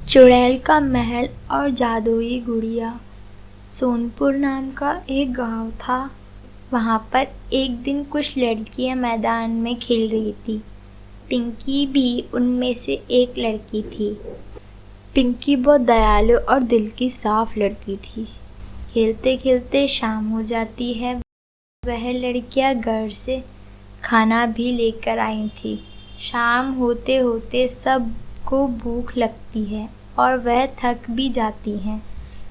चुड़ैल का महल और जादुई गुड़िया। सोनपुर नाम का एक गांव था। वहाँ पर एक दिन कुछ लड़कियां मैदान में खेल रही थी। पिंकी भी उनमें से एक लड़की थी। पिंकी बहुत दयालु और दिल की साफ लड़की थी। खेलते खेलते शाम हो जाती है। वह लड़कियां घर से खाना भी लेकर आई थी। शाम होते होते सबको भूख लगती है और वह थक भी जाती हैं।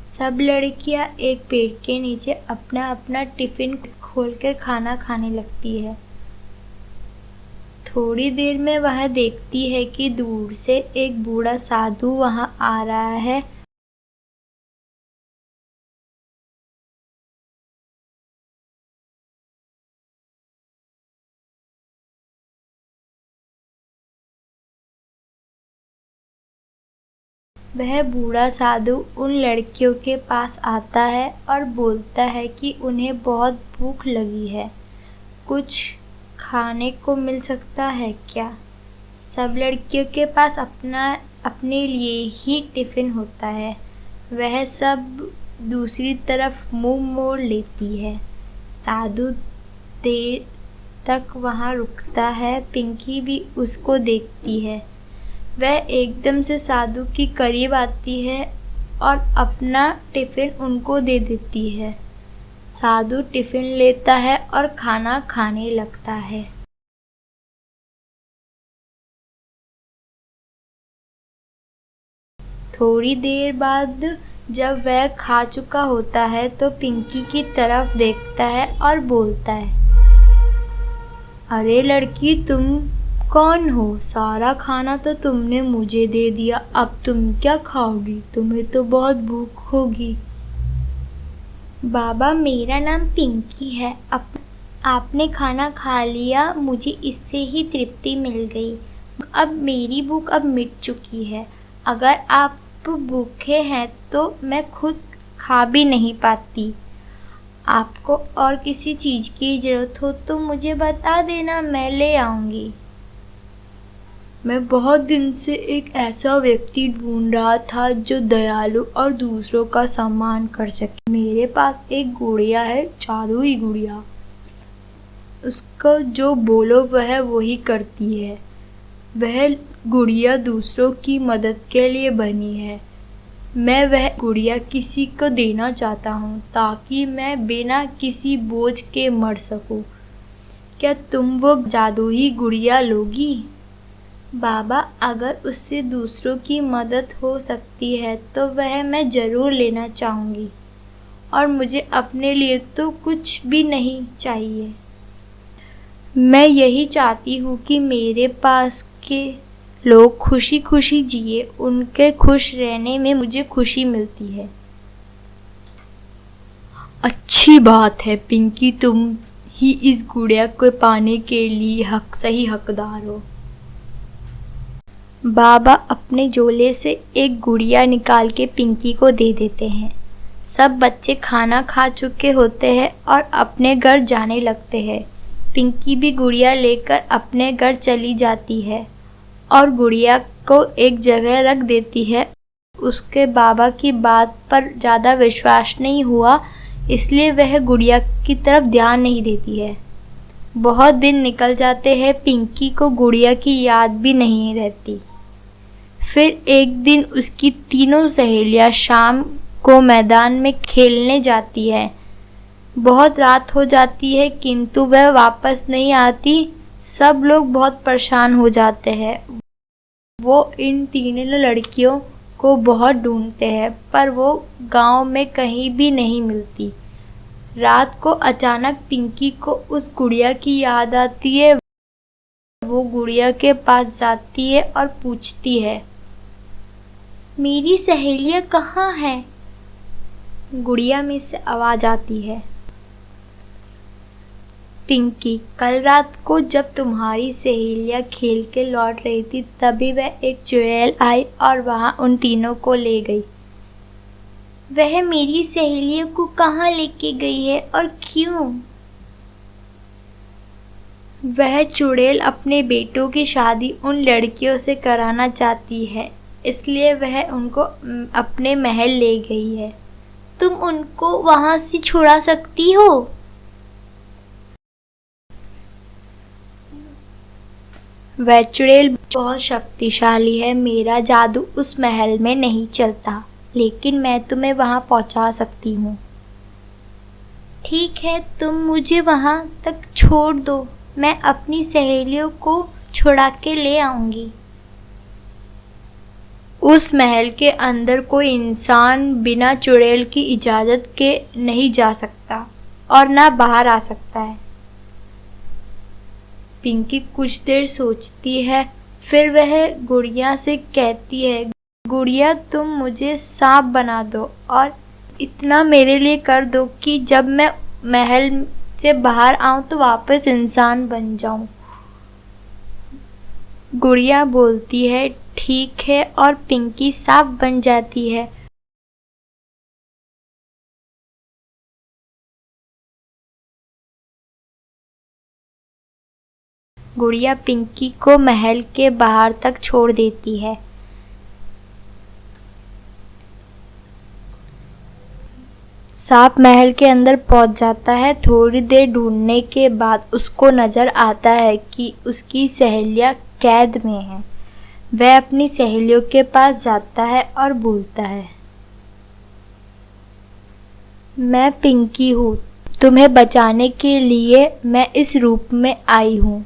सब लड़कियां एक पेड़ के नीचे अपना अपना टिफिन खोलकर खाना खाने लगती है। थोड़ी देर में वह देखती है कि दूर से एक बूढ़ा साधु वहां आ रहा है। वह बूढ़ा साधु उन लड़कियों के पास आता है और बोलता है कि उन्हें बहुत भूख लगी है, कुछ खाने को मिल सकता है क्या। सब लड़कियों के पास अपने लिए ही टिफ़िन होता है। वह सब दूसरी तरफ मुंह मोड़ लेती है। साधु देर तक वहाँ रुकता है। पिंकी भी उसको देखती है। वह एकदम से साधु के करीब आती है और अपना टिफ़िन उनको दे देती है। साधु टिफ़िन लेता है और खाना खाने लगता है। थोड़ी देर बाद जब वह खा चुका होता है तो पिंकी की तरफ देखता है और बोलता है, अरे लड़की, तुम कौन हो? सारा खाना तो तुमने मुझे दे दिया, अब तुम क्या खाओगी? तुम्हें तो बहुत भूख होगी। बाबा, मेरा नाम पिंकी है। आपने खाना खा लिया, मुझे इससे ही तृप्ति मिल गई। अब मेरी भूख अब मिट चुकी है। अगर आप भूखे हैं तो मैं खुद खा भी नहीं पाती। आपको और किसी चीज़ की ज़रूरत हो तो मुझे बता देना, मैं ले आऊँगी। मैं बहुत दिन से एक ऐसा व्यक्ति ढूंढ रहा था जो दयालु और दूसरों का सम्मान कर सके। मेरे पास एक गुड़िया है, जादुई गुड़िया। उसको जो बोलो वह वही करती है। वह गुड़िया दूसरों की मदद के लिए बनी है। मैं वह गुड़िया किसी को देना चाहता हूँ ताकि मैं बिना किसी बोझ के मर सकूँ। क्या तुम वो जादुई गुड़िया लोगी? बाबा, अगर उससे दूसरों की मदद हो सकती है तो वह मैं ज़रूर लेना चाहूँगी, और मुझे अपने लिए तो कुछ भी नहीं चाहिए। मैं यही चाहती हूँ कि मेरे पास के लोग खुशी खुशी जिए। उनके खुश रहने में मुझे खुशी मिलती है। अच्छी बात है पिंकी, तुम ही इस गुड़िया को पाने के लिए सही हकदार हो। बाबा अपने झोले से एक गुड़िया निकाल के पिंकी को दे देते हैं। सब बच्चे खाना खा चुके होते हैं और अपने घर जाने लगते हैं। पिंकी भी गुड़िया लेकर अपने घर चली जाती है और गुड़िया को एक जगह रख देती है। उसके बाबा की बात पर ज़्यादा विश्वास नहीं हुआ, इसलिए वह गुड़िया की तरफ ध्यान नहीं देती है। बहुत दिन निकल जाते हैं। पिंकी को गुड़िया की याद भी नहीं रहती। फिर एक दिन उसकी तीनों सहेलियां शाम को मैदान में खेलने जाती है। बहुत रात हो जाती है किंतु वह वापस नहीं आती। सब लोग बहुत परेशान हो जाते हैं। वो इन तीनों लड़कियों को बहुत ढूंढते हैं पर वो गांव में कहीं भी नहीं मिलती। रात को अचानक पिंकी को उस गुड़िया की याद आती है। वो गुड़िया के पास जाती है और पूछती है, मेरी सहेलियां कहाँ हैं? गुड़िया में से आवाज़ आती है, पिंकी, कल रात को जब तुम्हारी सहेलियां खेल के लौट रही थी तभी वह एक चुड़ैल आई और वहां उन तीनों को ले गई। वह मेरी सहेलियों को कहाँ लेके गई है और क्यों? वह चुड़ैल अपने बेटों की शादी उन लड़कियों से कराना चाहती है, इसलिए वह उनको अपने महल ले गई है। तुम उनको वहां से छुड़ा सकती हो। वह चुड़ैल बहुत शक्तिशाली है, मेरा जादू उस महल में नहीं चलता, लेकिन मैं तुम्हें वहां पहुंचा सकती हूँ। ठीक है, तुम मुझे वहां तक छोड़ दो, मैं अपनी सहेलियों को छुड़ा के ले आऊंगी। उस महल के अंदर कोई इंसान बिना चुड़ैल की इजाज़त के नहीं जा सकता और ना बाहर आ सकता है। पिंकी कुछ देर सोचती है, फिर वह गुड़िया से कहती है, गुड़िया तुम मुझे सांप बना दो और इतना मेरे लिए कर दो कि जब मैं महल से बाहर आऊं तो वापस इंसान बन जाऊं। गुड़िया बोलती है ठीक है और पिंकी सांप बन जाती है। गुड़िया पिंकी को महल के बाहर तक छोड़ देती है। सांप महल के अंदर पहुंच जाता है। थोड़ी देर ढूंढने के बाद उसको नजर आता है कि उसकी सहेलियां कैद में हैं। वह अपनी सहेलियों के पास जाता है और बोलता है, मैं पिंकी हूँ, तुम्हें बचाने के लिए मैं इस रूप में आई हूँ।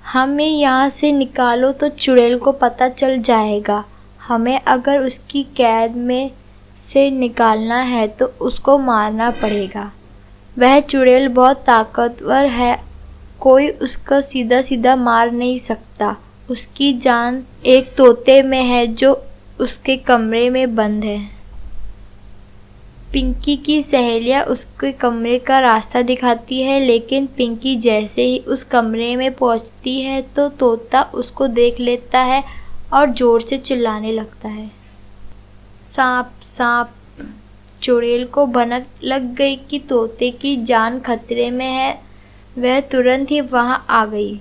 हमें यहाँ से निकालो तो चुड़ैल को पता चल जाएगा। हमें अगर उसकी कैद में से निकालना है तो उसको मारना पड़ेगा। वह चुड़ैल बहुत ताकतवर है, कोई उसको सीधा सीधा मार नहीं सकता। उसकी जान एक तोते में है जो उसके कमरे में बंद है। पिंकी की सहेलियां उसके कमरे का रास्ता दिखाती है, लेकिन पिंकी जैसे ही उस कमरे में पहुंचती है तो तोता उसको देख लेता है और जोर से चिल्लाने लगता है, सांप सांप। चुड़ैल को भनक लग गई कि तोते की जान खतरे में है। वह तुरंत ही वहां आ गई।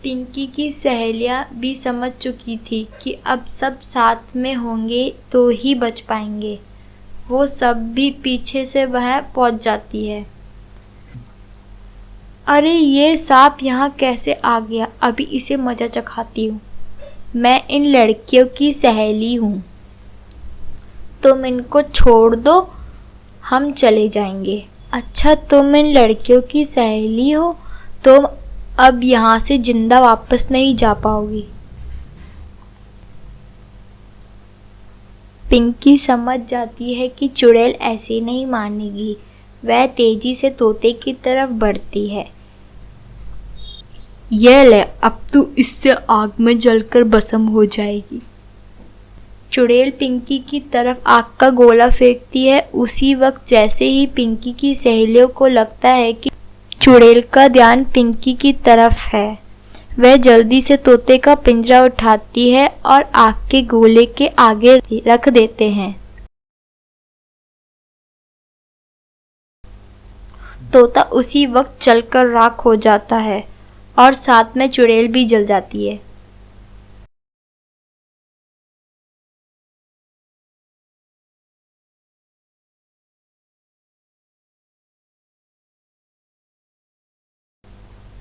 पिंकी की सहेलियां भी समझ चुकी थी कि अब सब साथ में होंगे तो ही बच पाएंगे। वो सब भी पीछे से वह पहुंच जाती है। अरे ये सांप यहाँ कैसे आ गया, अभी इसे मजा चखाती हूँ। मैं इन लड़कियों की सहेली हूँ, तुम इनको छोड़ दो, हम चले जाएंगे। अच्छा तुम इन लड़कियों की सहेली हो, तुम अब यहाँ से जिंदा वापस नहीं जा पाओगी। पिंकी समझ जाती है कि चुड़ैल ऐसे नहीं मानेगी। वह तेजी से तोते की तरफ बढ़ती है। ये ले, अब तू इससे आग में जलकर भस्म हो जाएगी। चुड़ैल पिंकी की तरफ आग का गोला फेंकती है। उसी वक्त जैसे ही पिंकी की सहेलियों को लगता है कि चुड़ैल का ध्यान पिंकी की तरफ है, वह जल्दी से तोते का पिंजरा उठाती है और आग के गोले के आगे रख देते हैं। तोता उसी वक्त जलकर राख हो जाता है और साथ में चुड़ैल भी जल जाती है।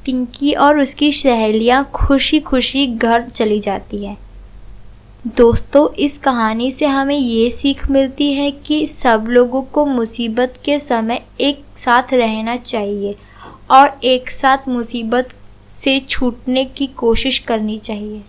पिंकी और उसकी सहेलियां खुशी खुशी घर चली जाती हैं। दोस्तों, इस कहानी से हमें ये सीख मिलती है कि सब लोगों को मुसीबत के समय एक साथ रहना चाहिए और एक साथ मुसीबत से छूटने की कोशिश करनी चाहिए।